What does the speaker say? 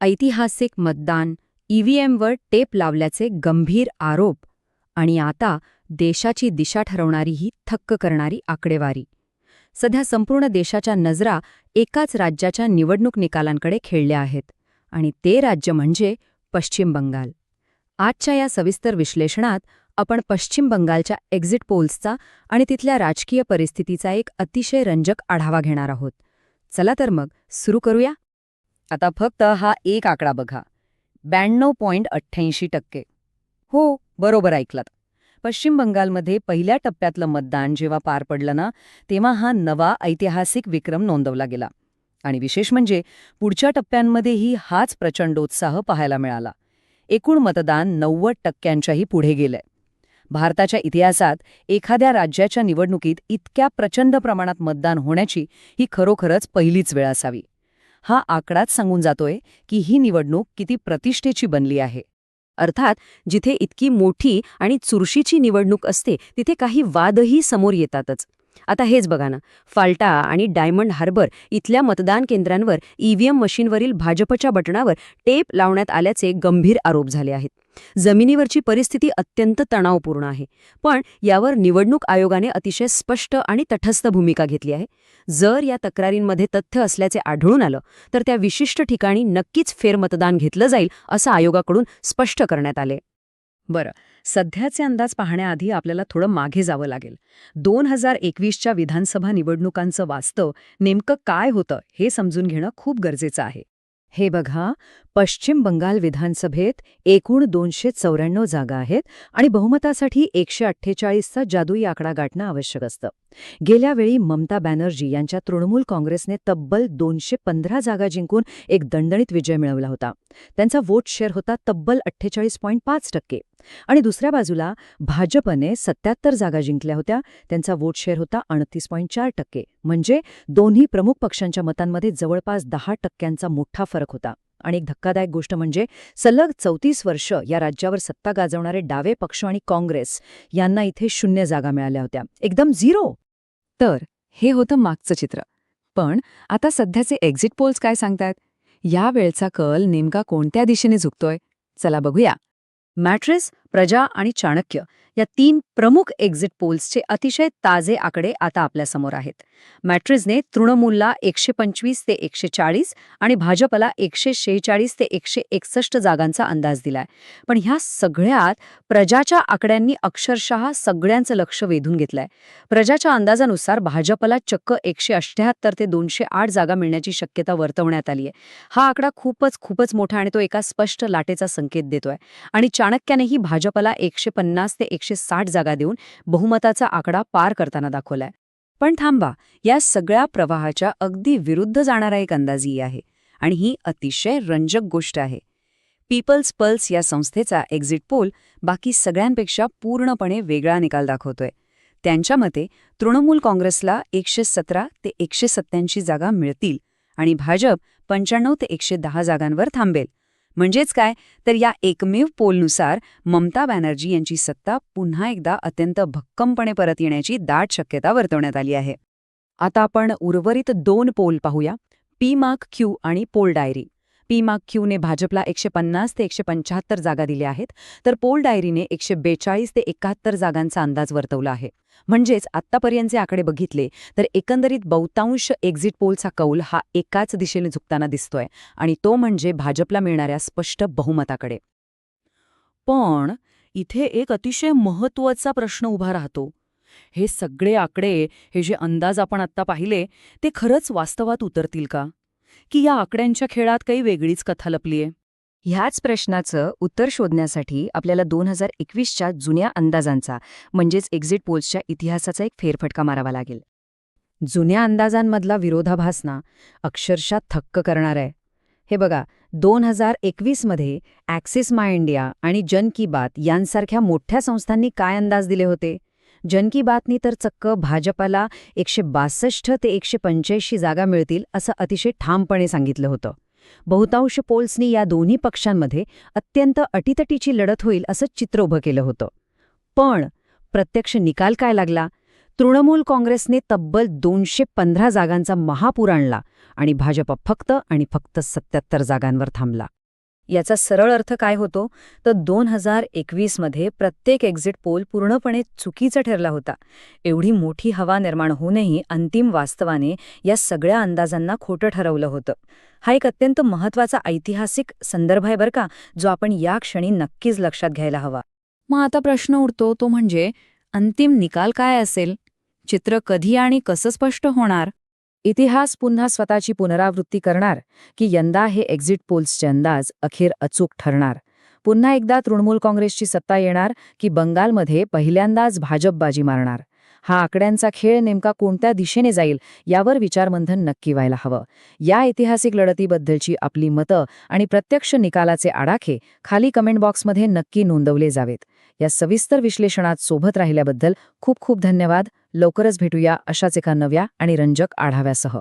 ऐतिहासिक मतदान, ईव्हीएमवर टेप लावल्याचे गंभीर आरोप आणि आता देशाची दिशा ठरवणारी ही थक्क करणारी आकडेवारी. सध्या संपूर्ण देशाच्या नजरा एकाच राज्याच्या निवडणूक निकालांकडे खेळल्या आहेत आणि ते राज्य म्हणजे पश्चिम बंगाल. आजच्या या सविस्तर विश्लेषणात आपण पश्चिम बंगालच्या एक्झिट पोल्सचा आणि तिथल्या राजकीय परिस्थितीचा एक अतिशय रंजक आढावा घेणार आहोत. चला तर मग सुरू करूया. आता फक्त हा एक आकडा बघा, 92.88%. हो, बरोबर ऐकलात. पश्चिम बंगालमध्ये पहिल्या टप्प्यातलं मतदान जेव्हा पार पडलं ना, तेव्हा हा नवा ऐतिहासिक विक्रम नोंदवला गेला. आणि विशेष म्हणजे पुढच्या टप्प्यांमध्येही हाच प्रचंडोत्साह पाहायला मिळाला. एकूण मतदान 90%च्याही पुढे गेलंय. भारताच्या इतिहासात एखाद्या राज्याच्या निवडणुकीत इतक्या प्रचंड प्रमाणात मतदान होण्याची ही खरोखरच पहिलीच वेळ असावी. हा आकडाच सांगून जातोय की ही निवडणूक किती प्रतिष्ठेची बनली आहे. अर्थात जिथे इतकी मोठी आणि चुरशीची निवडणूक असते तिथे काही वादही समोर येतातच. आता हेच बघा ना, फाल्टा आणि डायमंड हार्बर इथल्या मतदान केंद्रांवर ईव्हीएम मशीनवरील भाजपच्या बटणावर टेप लावण्यात आल्याचे गंभीर आरोप झाले आहेत. जमिनीवरची परिस्थिती अत्यंत तणावपूर्ण आहे, पण यावर निवडणूक आयोगाने अतिशय स्पष्ट आणि तटस्थ भूमिका घेतली आहे. जर या तक्रारींमध्ये तथ्य असल्याचे आढळून आलं तर त्या विशिष्ट ठिकाणी नक्कीच फेरमतदान घेतलं जाईल असं आयोगाकडून स्पष्ट करण्यात आले. बरं, सध्याचे अंदाज पाहण्याआधी आपल्याला थोडं मागे जावं लागेल. 2021च्या विधानसभा निवडणुकांचं वास्तव नेमकं काय होतं हे समजून घेणं खूप गरजेचं आहे. हे बघा, पश्चिम बंगाल विधानसभेत एकूण 294 जागा आहेत आणि बहुमतासाठी 148चा जादुई आकडा गाठणं आवश्यक असतं. गेल्या वेळी ममता बॅनर्जी यांच्या तृणमूल काँग्रेसने तब्बल 215 जागा जिंकून एक दणदणीत विजय मिळवला होता. त्यांचा वोट शेअर होता तब्बल 48.5%. आणि दुसऱ्या बाजूला भाजपने 77 जागा जिंकल्या होत्या. त्यांचा वोट शेअर होता 29.4%. म्हणजे दोन्ही प्रमुख पक्षांच्या मतांमध्ये जवळपास 10%चा मोठा फरक होता. आणि एक धक्कादायक गोष्ट म्हणजे सलग 34 वर्ष या राज्यावर सत्ता गाजवणारे डावे पक्ष आणि काँग्रेस यांना इथे 0 जागा मिळाल्या होत्या, एकदम 0. तर हे होतं मागचं चित्र. पण आता सध्याचे एक्झिट पोल्स काय सांगतायत? या वेळचा कल नेमका कोणत्या दिशेने झुकतोय? चला बघूया. मॅट्रिस, प्रजा आणि चाणक्य या 3 प्रमुख एक्झिट पोल्सचे अतिशय ताजे आकडे आता आपल्यासमोर आहेत. मॅट्रिसने तृणमूलला 125 ते 140 आणि भाजपला 146 ते 161 जागांचा अंदाज दिलाय. पण ह्या सगळ्यात प्रजाच्या आकड्यांनी अक्षरशः सगळ्यांचं लक्ष वेधून घेतलंय. प्रजाच्या अंदाजानुसार भाजपला चक्क 178 ते 208 जागा मिळण्याची शक्यता वर्तवण्यात आली आहे. हा आकडा खूपच मोठा आणि तो एका स्पष्ट लाटेचा संकेत देतोय. आणि चाणक्यानेही भाजपला 150 ते 160 जागा देऊन बहुमताचा आकडा पार करताना दाखवलाय. पण थांबा, या सगळ्या प्रवाहाच्या अगदी विरुद्ध जाणारा एक अंदाजही आहे आणि ही अतिशय रंजक गोष्ट आहे. पीपल्स पल्स या संस्थेचा एक्झिट पोल बाकी सगळ्यांपेक्षा पूर्णपणे वेगळा निकाल दाखवतोय. त्यांच्या मते तृणमूल काँग्रेसला 117 ते 187 जागा मिळतील आणि भाजप 95 ते 110 जागांवर थांबेल. म्हणजेच काय तर या एकमेव पोलनुसार ममता बॅनर्जी यांची सत्ता पुन्हा एकदा अत्यंत भक्कमपणे परत येण्याची दाट शक्यता वर्तवण्यात आली आहे. आता आपण उर्वरित 2 पोल पाहूया, पी-मार्क-क्यू आणि पोल डायरी. पी-मार्क-क्यूने भाजपला 150 ते 175 जागा दिल्या आहेत, तर पोल डायरीने 142 ते 71 जागांचा अंदाज वर्तवला आहे. म्हणजेच आत्तापर्यंतचे आकडे बघितले तर एकंदरीत बहुतांश एक्झिट पोलचा कौल हा एकाच दिशेने झुकताना दिसतोय आणि तो म्हणजे भाजपला मिळणाऱ्या स्पष्ट बहुमताकडे. पण इथे एक अतिशय महत्त्वाचा प्रश्न उभा राहतो. हे सगळे आकडे, हे जे अंदाज आपण आत्ता पाहिले, ते खरंच वास्तवात उतरतील का? की या आकड्यांच्या खेळात काही वेगळीच कथा लपलीये? ह्याच प्रश्नाचं उत्तर शोधण्यासाठी आपल्याला 2021च्या जुन्या अंदाजांचा म्हणजेच एक्झिट पोल्सच्या इतिहासाचा एक फेरफटका मारावा लागेल. जुन्या अंदाजांमधला विरोधाभास ना अक्षरशः थक्क करणार आहे. हे बघा, 2021मध्ये ॲक्सिस माय इंडिया आणि जन की बात यांसारख्या मोठ्या संस्थांनी काय अंदाज दिले होते? जन की बातनी तर चक्क भाजपाला 162 ते 185 जागा मिळतील असं अतिशय ठामपणे सांगितलं होतं. बहुतांश पोल्सनी या दोन्ही पक्षांमध्ये अत्यंत अटीतटीची लढत होईल असं चित्र उभं केलं होतं. पण प्रत्यक्ष निकाल काय लागला? तृणमूल काँग्रेसने तब्बल 215 जागांचा महापूर आणला आणि भाजप फक्त आणि फक्त 77 जागांवर थांबला. याचा सरळ अर्थ काय होतो तर 2021 मध्ये प्रत्येक एक्झिट पोल पूर्णपणे चुकीचा ठरला होता. एवढी मोठी हवा निर्माण होऊनही अंतिम वास्तवाने या सगळ्या अंदाजांना खोटं ठरवलं होतं. हा एक अत्यंत महत्त्वाचा ऐतिहासिक संदर्भ आहे बरं का, जो आपण या क्षणी नक्कीच लक्षात घ्यायला हवा. मग आता प्रश्न उरतो तो म्हणजे अंतिम निकाल काय असेल? चित्र कधी आणि कसं स्पष्ट होणार? इतिहास पुन्हा स्वतःची पुनरावृत्ती करणार की यंदा हे एक्झिट पोल्सचे अंदाज अखेर अचूक ठरणार? पुन्हा एकदा तृणमूल काँग्रेसची सत्ता येणार की बंगालमध्ये पहिल्यांदाच भाजप बाजी मारणार? हा आकड्यांचा खेळ नेमका कोणत्या दिशेने जाईल यावर विचारमंथन नक्की व्हायला हवं. या ऐतिहासिक लढतीबद्दलची आपली मतं आणि प्रत्यक्ष निकालाचे आडाखे खाली कमेंट बॉक्समध्ये नक्की नोंदवले जावेत. या सविस्तर विश्लेषणात सोबत राहिल्याबद्दल खूप खूप धन्यवाद. लवकरच भेटूया अशाच एका नव्या आणि रंजक आढाव्यासह.